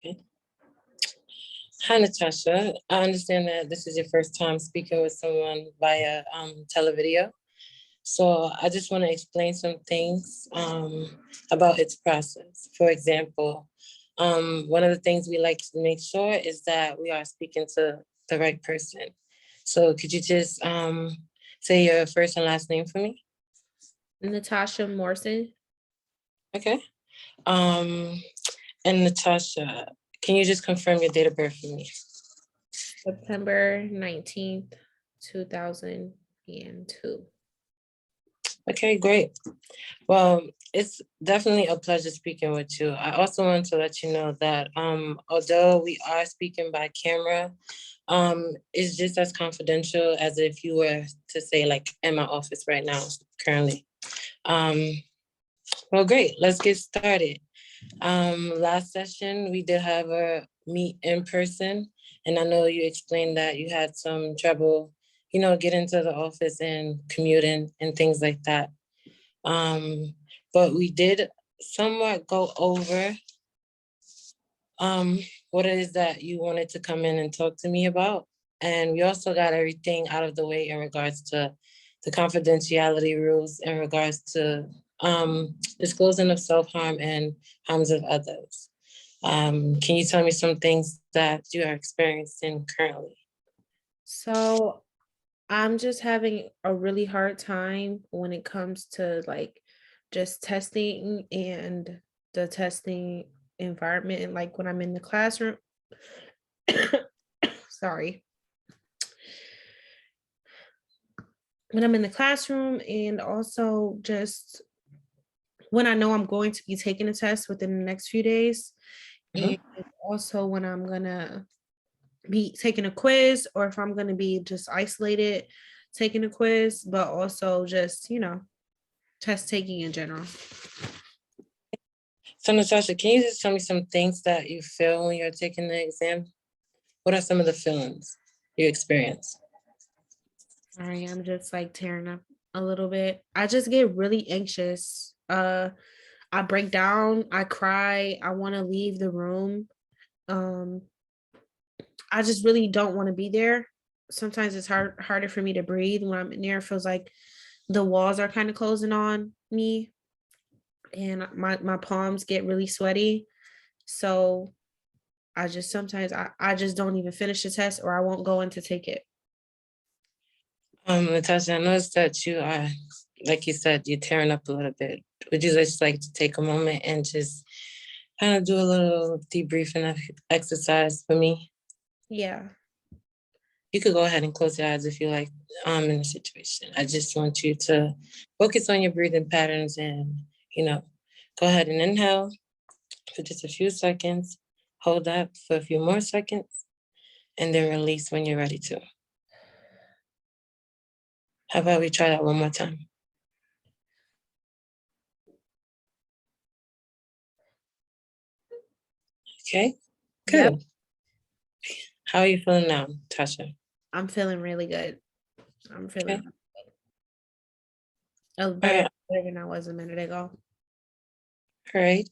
Okay. Hi, Natasha. I understand that this is your first time speaking with someone via televideo. So I just want to explain some things about its process. For example, one of the things we like to make sure is that we are speaking to the right person. So could you just say your first and last name for me? Natasha Morrison. Okay. Um, and Natasha, can you just confirm your date of birth for me? September 19th, 2002. Okay, great. Well, it's definitely a pleasure speaking with you. I also want to let you know that although we are speaking by camera, it's just as confidential as if you were to say like in my office right now, currently. Um, well, great. Let's get started. Last session we did have a meet in person, and I know you explained that you had some trouble, getting to the office and commuting and things like that. But we did somewhat go over um, what it is that you wanted to come in and talk to me about. And we also got everything out of the way in regards to the confidentiality rules in regards to disclosing of self-harm and harms of others. Can you tell me some things that you are experiencing currently? So I'm just having a really hard time when it comes to like just testing and the testing environment. And like when I'm in the classroom, sorry, when I'm in the classroom, and also just when I know I'm going to be taking a test within the next few days, and Mhm. also when I'm gonna be taking a quiz, or if I'm gonna be just isolated taking a quiz, but also just, test taking in general. So Natasha, can you just tell me some things that you feel when you're taking the exam? What are some of the feelings you experience? Sorry, I'm just like tearing up a little bit. I just get really anxious. I break down, I cry, I want to leave the room. Um, I just really don't want to be there. Sometimes it's harder for me to breathe when I'm in there. It feels like the walls are kind of closing on me, and my palms get really sweaty. So I just sometimes I just don't even finish the test, or I won't go in to take it. Natasha, I noticed that you are, like you said, you're tearing up a little bit. Would you just like to take a moment and just kind of do a little debriefing exercise for me? Yeah. You could go ahead and close your eyes if you like, in the situation. I just want you to focus on your breathing patterns and, you know, go ahead and inhale for just a few seconds, hold up for a few more seconds, and then release when you're ready to. How about we try that one more time? Okay, Yep. good. How are you feeling now, Tasha? I'm feeling really good. I'm feeling Okay. All better right. better than I was a minute ago. All right.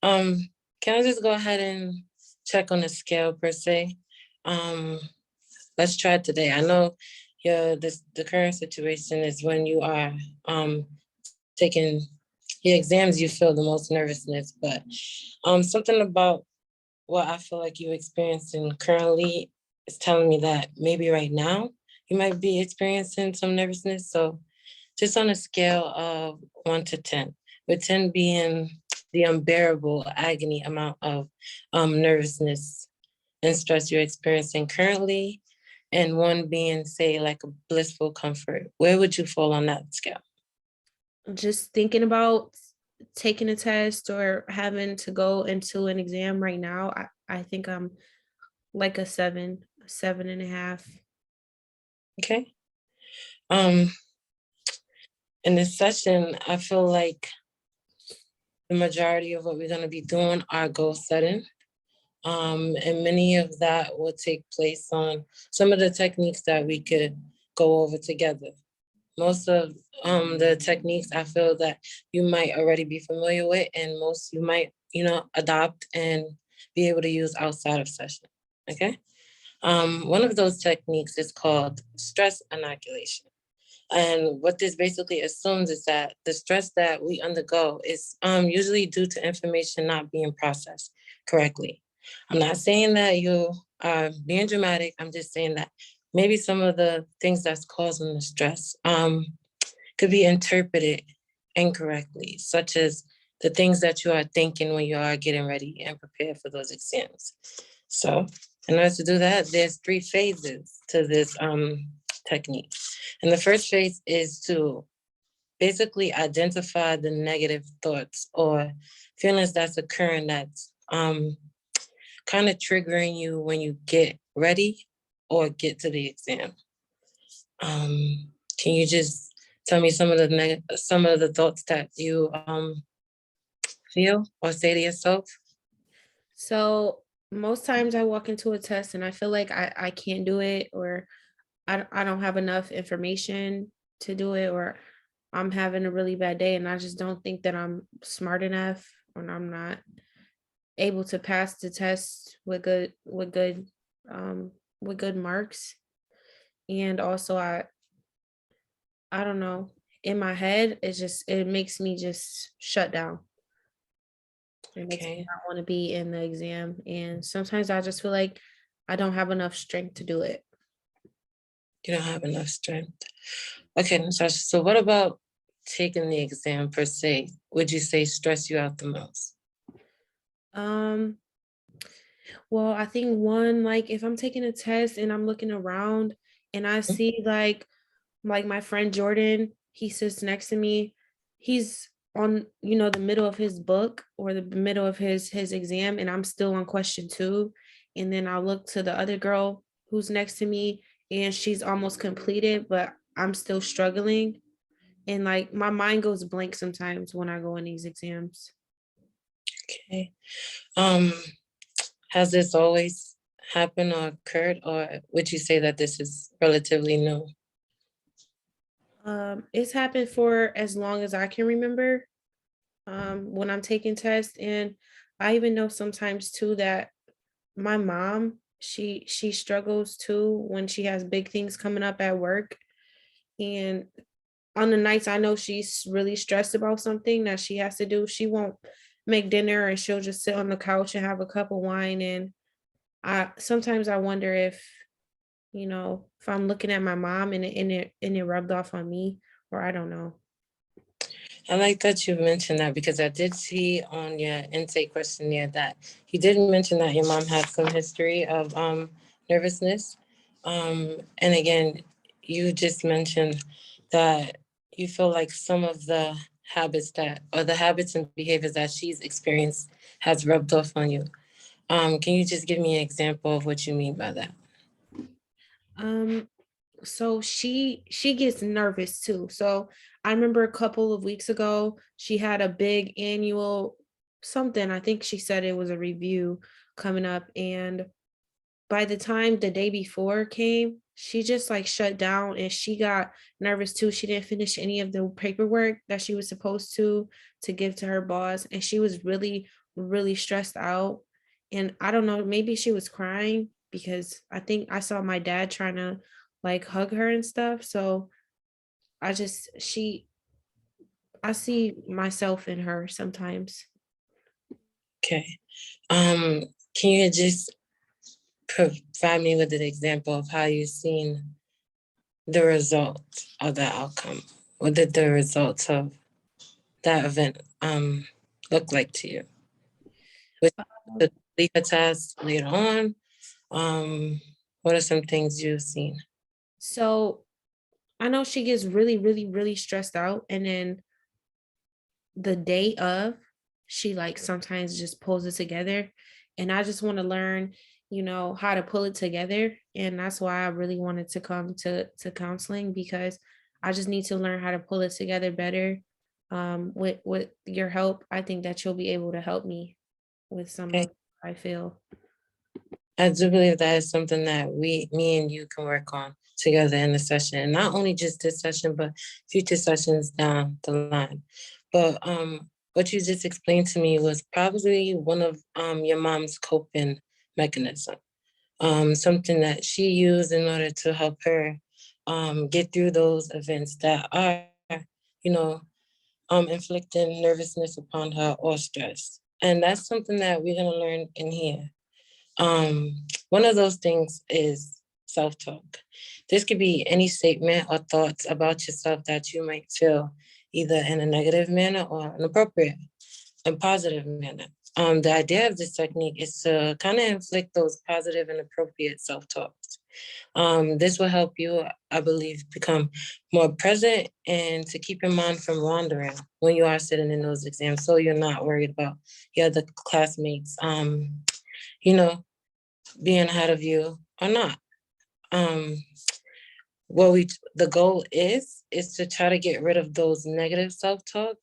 Um, can I just go ahead and check on the scale per se? Um, let's try it today. I know the current situation is when you are taking your exams, you feel the most nervousness, but something about what I feel like you're experiencing currently is telling me that maybe right now you might be experiencing some nervousness. So just on a scale of 1 to 10, with 10 being the unbearable agony amount of nervousness and stress you're experiencing currently, and one being, say, like a blissful comfort, where would you fall on that scale? Just thinking about taking a test or having to go into an exam right now, I think I'm like a 7.5. Okay. Um, in this session, I feel like the majority of what we're going to be doing are goal setting. And many of that will take place on some of the techniques that we could go over together. Most of the techniques I feel that you might already be familiar with, and most you might, adopt and be able to use outside of session. Okay. One of those techniques is called stress inoculation. And what this basically assumes is that the stress that we undergo is usually due to information not being processed correctly. I'm not saying that you are being dramatic. I'm just saying that maybe some of the things that's causing the stress could be interpreted incorrectly, such as the things that you are thinking when you are getting ready and prepared for those exams. So in order to do that, there's 3 phases to this technique. And the first phase is to basically identify the negative thoughts or feelings that's occurring that's kind of triggering you when you get ready or get to the exam. Can you just tell me some of the thoughts that you feel or say to yourself? So most times I walk into a test and I feel like I can't do it, or I don't have enough information to do it, or I'm having a really bad day and I just don't think that I'm smart enough, or I'm not able to pass the test um with good marks. And also I don't know, in my head it makes me just shut down. It makes me Okay, not want to be in the exam. And sometimes I just feel like I don't have enough strength to do it. you don't have enough strength. Okay, Natasha, so what about taking the exam per se? Would you say stress you out the most? Um, well, I think one, like if I'm taking a test and I'm looking around and I Mm, see like my friend Jordan, he sits next to me. He's on, the middle of his book or the middle of his exam, and I'm still on question 2. And then I look to the other girl who's next to me and she's almost completed, but I'm still struggling. And like my mind goes blank sometimes when I go in these exams. Okay. Um, has this always happened or occurred, or would you say that this is relatively new? It's happened for as long as I can remember, when I'm taking tests. And I even know sometimes too that my mom, she struggles too when she has big things coming up at work. And on the nights I know she's really stressed about something that she has to do, she won't make dinner and she'll just sit on the couch and have a cup of wine. And I sometimes I wonder if I'm looking at my mom and it rubbed off on me, or I don't know. I like that you mentioned that because I did see on your intake questionnaire that you did mention that your mom had some history of nervousness. And again, you just mentioned that you feel like some of the habits and behaviors that she's experienced has rubbed off on you. Can you just give me an example of what you mean by that? Um so she gets nervous too. So I remember a couple of weeks ago, she had a big annual something. I think she said it was a review coming up. And by the time the day before came, she just like shut down and she got nervous too. She didn't finish any of the paperwork that she was supposed to give to her boss. And she was really, really stressed out. And I don't know, maybe she was crying because I think I saw my dad trying to like hug her and stuff. So I just, I see myself in her sometimes. Okay. Um, can you just provide me with an example of how you've seen the result of the outcome? What did the results of that event look like to you? Was it the test later on? Um, what are some things you've seen? So I know she gets really, really, really stressed out. And then the day of, she like sometimes just pulls it together. And I just want to learn, how to pull it together. And that's why I really wanted to come to counseling, because I just need to learn how to pull it together better. With your help, I think that you'll be able to help me with some Okay. of I feel. I do believe that is something that me and you can work on together in the session. And not only just this session, but future sessions down the line. But what you just explained to me was probably one of your mom's coping mechanism. Something that she used in order to help her get through those events that are, you know, inflicting nervousness upon her or stress. And that's something that we're gonna learn in here. One of those things is self-talk. This could be any statement or thoughts about yourself that you might feel either in a negative manner or an appropriate and positive manner. The idea of this technique is to kind of inflict those positive and appropriate self-talks. This will help you, I believe, become more present and to keep your mind from wandering when you are sitting in those exams, so you're not worried about your other classmates, you know, being ahead of you or not. Um, the goal is to try to get rid of those negative self-talk,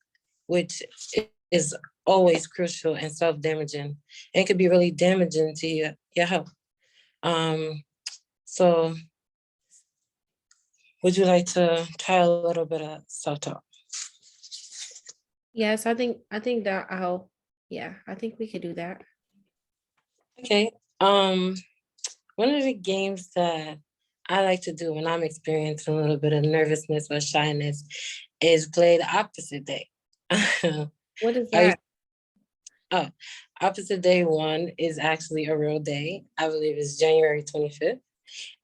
which is always crucial and self-damaging and could be really damaging to your health. So would you like to try a little bit of self-talk? Yes, that I think we could do that. Okay. One of the games that I like to do when I'm experiencing a little bit of nervousness or shyness is play the opposite day. What is Are you, that? oh, opposite day one is actually a real day. I believe it's January 25th.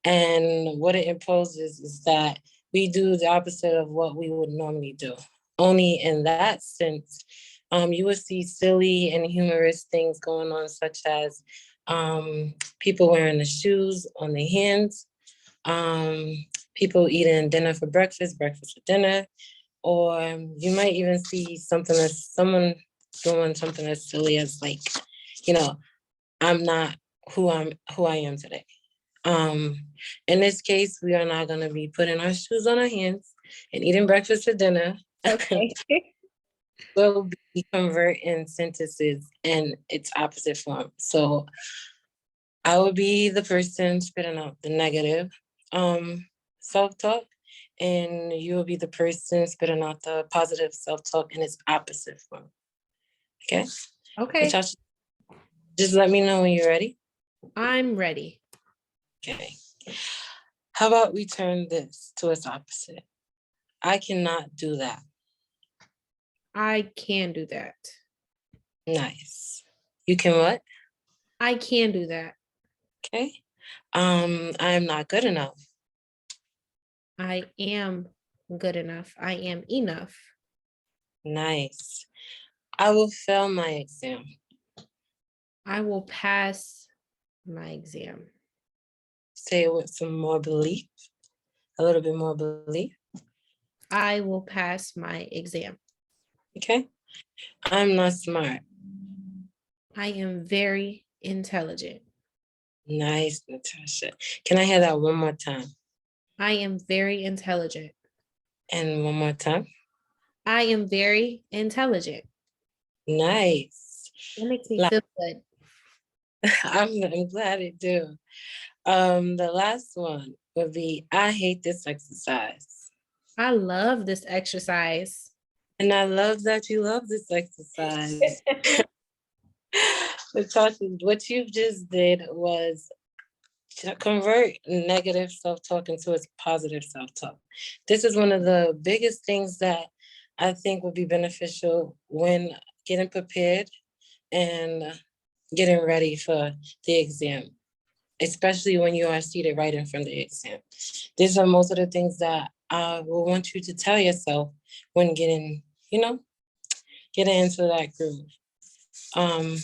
And what it imposes is that we do the opposite of what we would normally do. Only in that sense, you would see silly and humorous things going on, such as people wearing the shoes on their hands, um, people eating dinner for breakfast, breakfast for dinner, or you might even see something as someone doing something as silly as like, you know, I'm not who I am today. Um, in this case, we are not going to be putting our shoes on our hands and eating breakfast for dinner. Okay. We'll be converting sentences in its opposite form. So I will be the person spitting out the negative self-talk, and you will be the person spitting out the positive self-talk in its opposite form. Okay? Okay, Natasha, just let me know when you're ready. I'm ready. Okay. How about we turn this to its opposite? I cannot do that. I can do that. Nice. You can what? I can do that. Okay. I am not good enough. I am good enough. I am enough. Nice. I will fail my exam. I will pass my exam. Say it with some more belief, a little bit more belief. I will pass my exam. Okay. I'm not smart. I am very intelligent. Nice, Natasha. Can I hear that one more time? I am very intelligent. And one more time. I am very intelligent. Nice. That makes me La- feel good. I'm glad it do. The last one would be I hate this exercise. I love this exercise. And I love that you love this exercise. Natasha, what you just did was to convert negative self-talk into its positive self-talk. This is one of the biggest things that I think would be beneficial when getting prepared and getting ready for the exam, especially when you are seated right in front of the exam. These are most of the things that I will want you to tell yourself when getting into that groove. Um,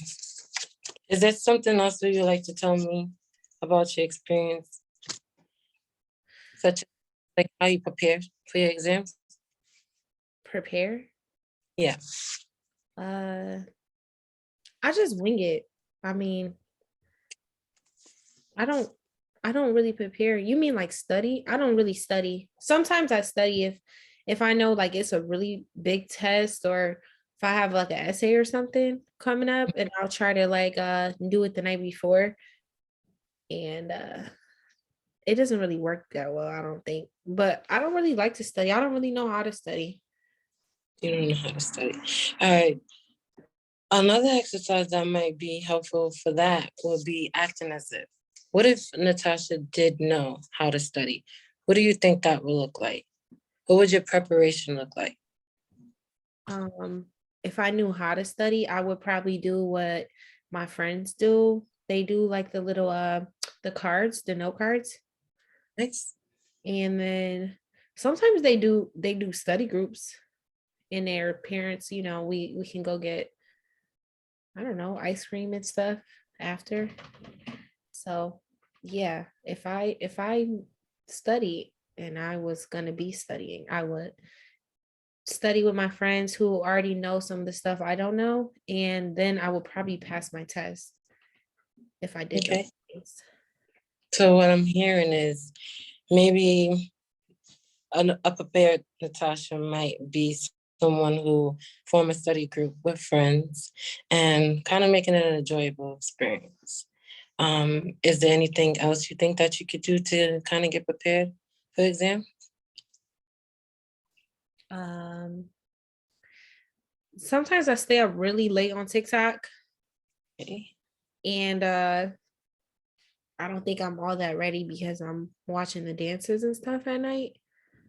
is there something else that you'd like to tell me about your experience, such as like how you prepare for your exams? Prepare. Yeah. Uh, I just wing it. I mean, I don't I don't really prepare. You mean like study? I don't really study. Sometimes I study if I know like it's a really big test or if I have like an essay or something coming up and I'll try to like do it the night before and it doesn't really work that well, I don't think. But I don't really like to study. I don't really know how to study. You don't know how to study. All right. Another exercise that might be helpful for that would be acting as if. What if Natasha did know how to study? What do you think that would look like? What would your preparation look like? Um, if I knew how to study, I would probably do what my friends do. They do like the little the cards, the note cards. Nice. And then sometimes they do study groups and their parents, we can go get, I don't know, ice cream and stuff after. So yeah, if I studied and I was gonna be studying, I would study with my friends who already know some of the stuff I don't know, and then I would probably pass my test if I did those Okay. things. So what I'm hearing is maybe a prepared Natasha might be someone who form a study group with friends and kind of making it an enjoyable experience. Is there anything else you think that you could do to kind of get prepared for the exam? Um, Sometimes I stay up really late on TikTok, Okay. and I don't think I'm all that ready because I'm watching the dances and stuff at night.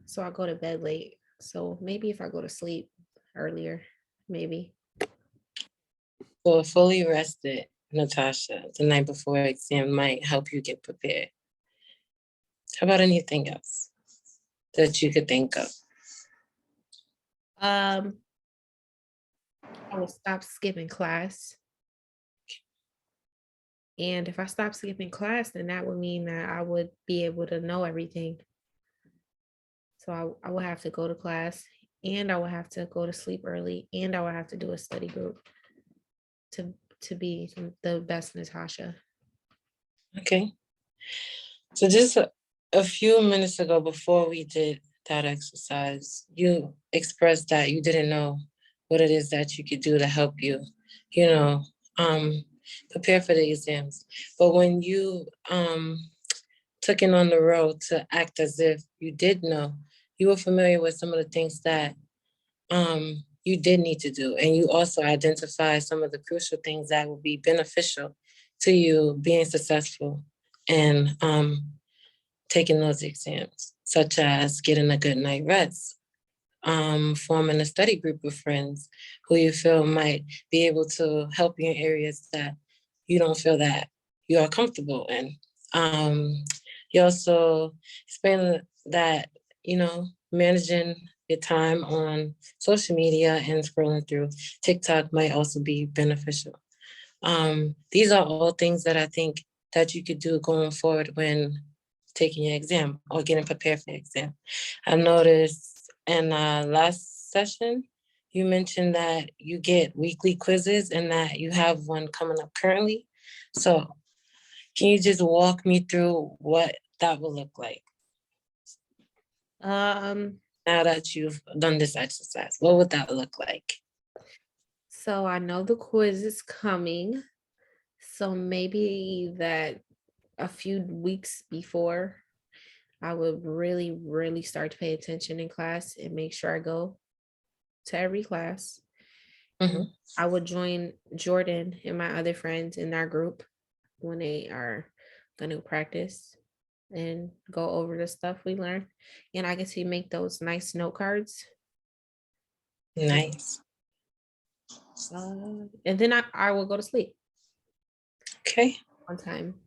So I go to bed late. So maybe if I go to sleep earlier, maybe. So a fully rested Natasha the night before exam might help you get prepared. How about anything else that you could think of? Um, I will stop skipping class. And if I stop skipping class, then that would mean that I would be able to know everything. So I will have to go to class, and I will have to go to sleep early, and I will have to do a study group to be the best Natasha. Okay. So just a few minutes ago, before we did that exercise, you expressed that you didn't know what it is that you could do to help you, you know, um, prepare for the exams. But when you took it on the road to act as if you did know, you were familiar with some of the things that you did need to do. And you also identify some of the crucial things that will be beneficial to you being successful and taking those exams, such as getting a good night rest, forming a study group of friends who you feel might be able to help you in areas that you don't feel that you are comfortable in. You also explain that, managing your time on social media and scrolling through TikTok might also be beneficial. These are all things that I think that you could do going forward when taking your exam or getting prepared for the exam. I noticed in last session, you mentioned that you get weekly quizzes and that you have one coming up currently. So can you just walk me through what that will look like Um, now that you've done this exercise? What would that look like? so I know the quiz is coming. So maybe that a few weeks before, I would really, really start to pay attention in class and make sure I go to every class. And Mhm. I would join Jordan and my other friends in our group when they are going to practice and go over the stuff we learned. And I get to make those nice note cards. Nice. And then I will go to sleep Okay. on time.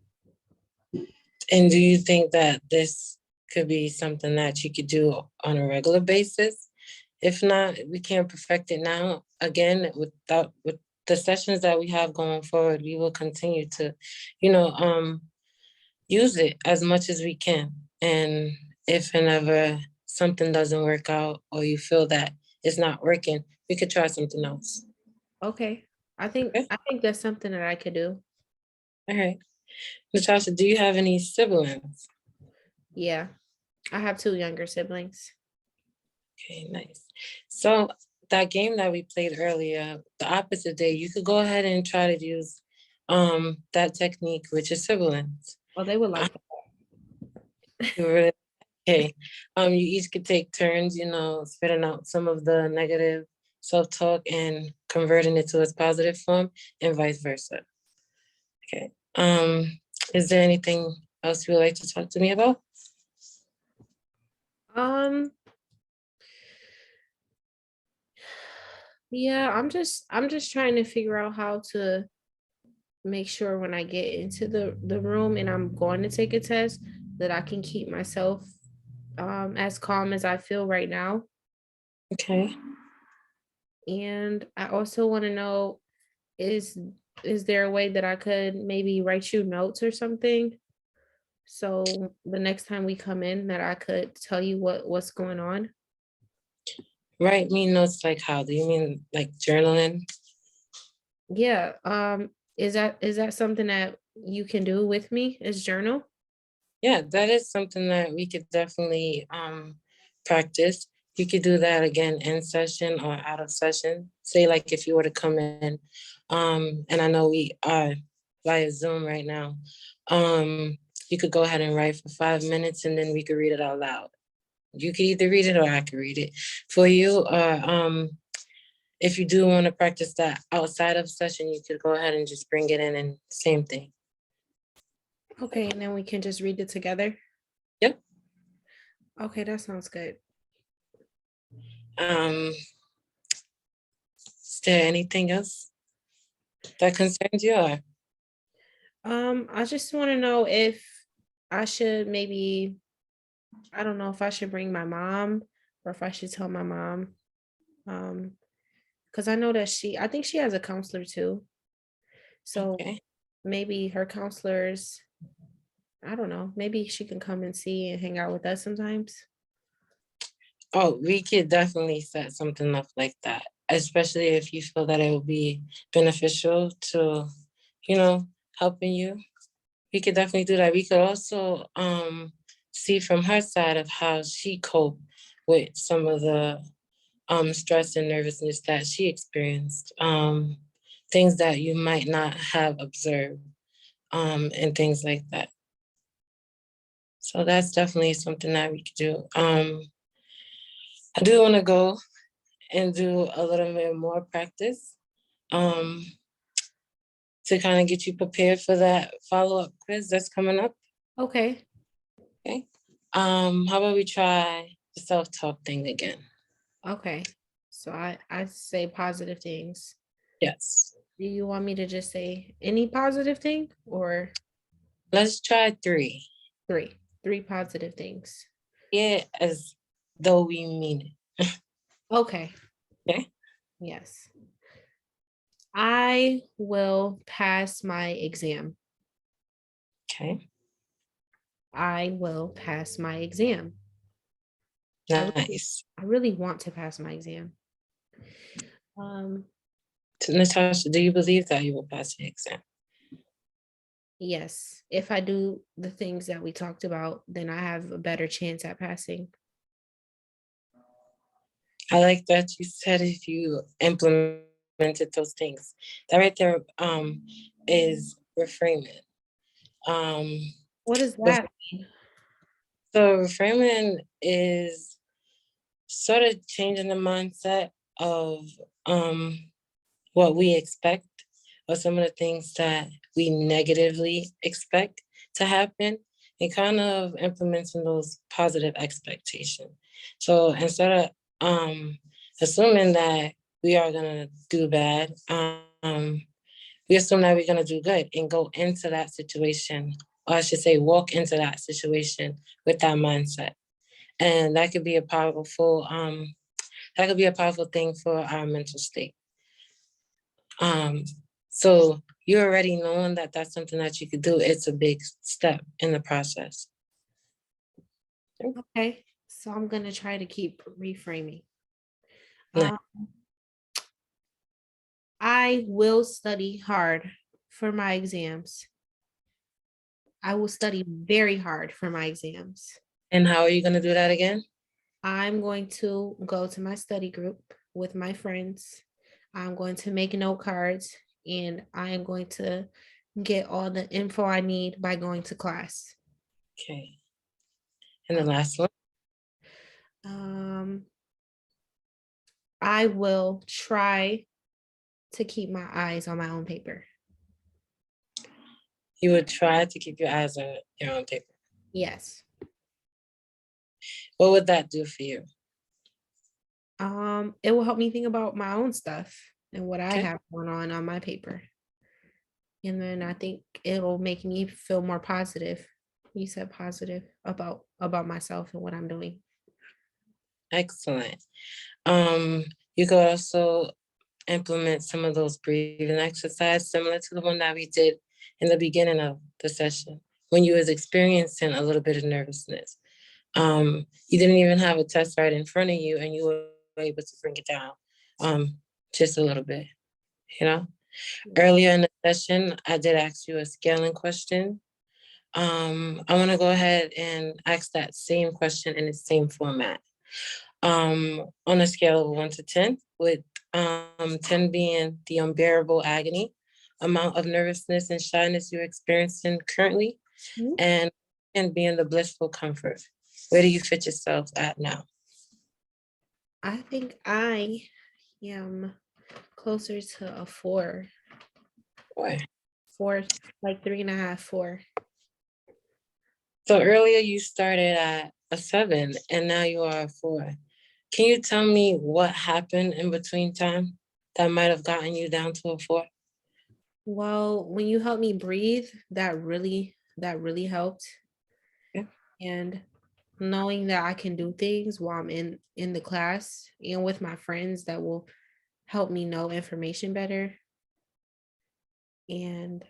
And do you think that this could be something that you could do on a regular basis? If not, we can't perfect it now. Again, with the sessions that we have going forward, we will continue to, you know, use it as much as we can. And if and ever something doesn't work out or you feel that it's not working, we could try something else. Okay. I think Okay. I think that's something that I could do. All right. Natasha, do you have any siblings? Yeah. I have two younger siblings. Okay, nice. So that game that we played earlier, the opposite day, you could go ahead and try to use that technique with your siblings. Oh, they would Uh, like that. you really- Okay. You each could take turns, spitting out some of the negative self-talk and converting it to its positive form and vice versa. Okay. Is there anything else you would like to talk to me about? Um, yeah, I'm just trying to figure out how to make sure when I get into the room and I'm going to take a test that I can keep myself as calm as I feel right now. Okay. And I also want to know, is is there a way that I could maybe write you notes or something? So the next time we come in that I could tell you what's going on? Write me notes like how? Do you mean like journaling? Yeah. Is that something that you can do with me as journal? Yeah, that is something that we could definitely practice. You could do that again in session or out of session. Say like if you were to come in, and I know we are via Zoom right now. You could go ahead and write for 5 minutes and then we could read it out loud. You could either read it or I could read it for you. Or if you do want to practice that outside of session, you could go ahead and just bring it in and same thing. Okay, and then we can just read it together. Yep. Okay, that sounds good. Um, is there anything else that concerns you? Or I just want to know if I should maybe, I don't know if I should bring my mom or if I should tell my mom. Um, because I know that I think she has a counselor too. So okay. maybe her counselors, I don't know, maybe she can come and see and hang out with us sometimes. Oh, we could definitely set something up like that, especially if you feel that it will be beneficial to, you know, helping you. We could definitely do that. We could also see from her side of how she coped with some of the stress and nervousness that she experienced. Things that you might not have observed, and things like that. So that's definitely something that we could do. I do want to go and do a little bit more practice um, to kind of get you prepared for that follow-up quiz that's coming up. Okay. Okay. How about we try the self-talk thing again? Okay. So I say positive things. Yes. Do you want me to just say any positive thing or Let's try three. three? Three positive things. Yeah, as though we mean Okay. it. Okay. Yes. I will pass my exam. Okay. I will pass my exam. Nice. I really want to pass my exam. Um, Natasha, do you believe that you will pass the exam? yes. If I do the things that we talked about, then I have a better chance at passing. I like that you said if you implemented those things. That right there is reframing. Um, What does ref- that mean? so reframing is sort of changing the mindset of um, what we expect or some of the things that we negatively expect to happen and kind of implementing those positive expectations. So instead of assuming that we are going to do bad, we assume that we're going to do good and go into that situation, or I should say, walk into that situation with that mindset. And that could be a powerful thing for our mental state. Um, so you already knowing that that's something that you could do, it's a big step in the process. Okay. So I'm gonna try to keep reframing. Now, Um, I will study hard for my exams. I will study very hard for my exams. and how are you going to do that again? I'm going to go to my study group with my friends. I'm going to make note cards and I am going to get all the info I need by going to class. Okay. And the last one? Um, I will try to keep my eyes on my own paper. You would try to keep your eyes on your own paper. Yes. What would that do for you? It will help me think about my own stuff and what I Okay. have going on my paper. And then I think it'll make me feel more positive. You said positive about myself and what I'm doing. Excellent. You could also implement some of those breathing exercises similar to the one that we did in the beginning of the session when you was experiencing a little bit of nervousness. You didn't even have a test right in front of you and you were able to bring it down just a little bit, you know? Earlier in the session, I did ask you a scaling question. I want to go ahead and ask that same question in the same format. On a scale of 1 to 10, with 10 being the unbearable agony, amount of nervousness and shyness you're experiencing currently, Mhm. and being the blissful comfort. Where do you fit yourself at now? I think I am closer to a 4. Boy. 4, like 3.5, 4. So earlier you started at a 7 and now you are a 4. Can you tell me what happened in between time that might have gotten you down to a 4? Well, when you help me breathe, that really helped. Yeah. And knowing that I can do things while I'm in the class and with my friends that will help me know information better, and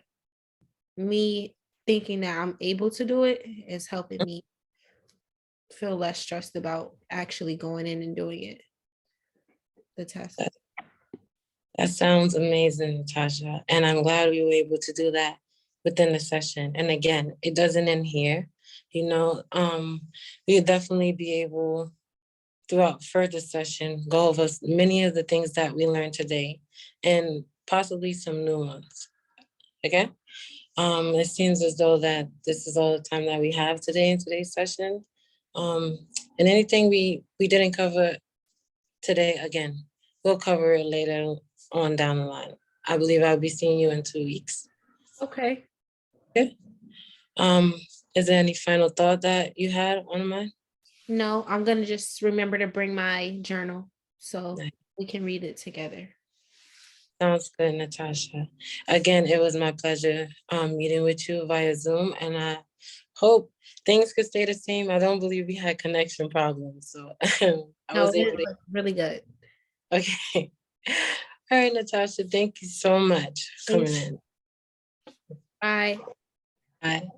me thinking that I'm able to do it is helping me feel less stressed about actually going in and doing it, the test. That sounds amazing, Natasha. And I'm glad we were able to do that within the session. And again, it doesn't end here. We'll definitely be able throughout further session, go over many of the things that we learned today and possibly some new ones. Okay. It seems as though that this is all the time that we have today in today's session. Um, and anything we didn't cover today, again, we'll cover it later on down the line. I believe I'll be seeing you in 2 weeks. Okay. Okay. Um, is there any final thought that you had on mind? No, I'm gonna just remember to bring my journal so Nice. we can read it together. Sounds good, Natasha. Again, it was my pleasure meeting with you via Zoom, and I hope things could stay the same. I don't believe we had connection problems, so I No, was it able to. was really good. Okay. All right, Natasha, thank you so much for coming Thanks. in. Bye. Bye.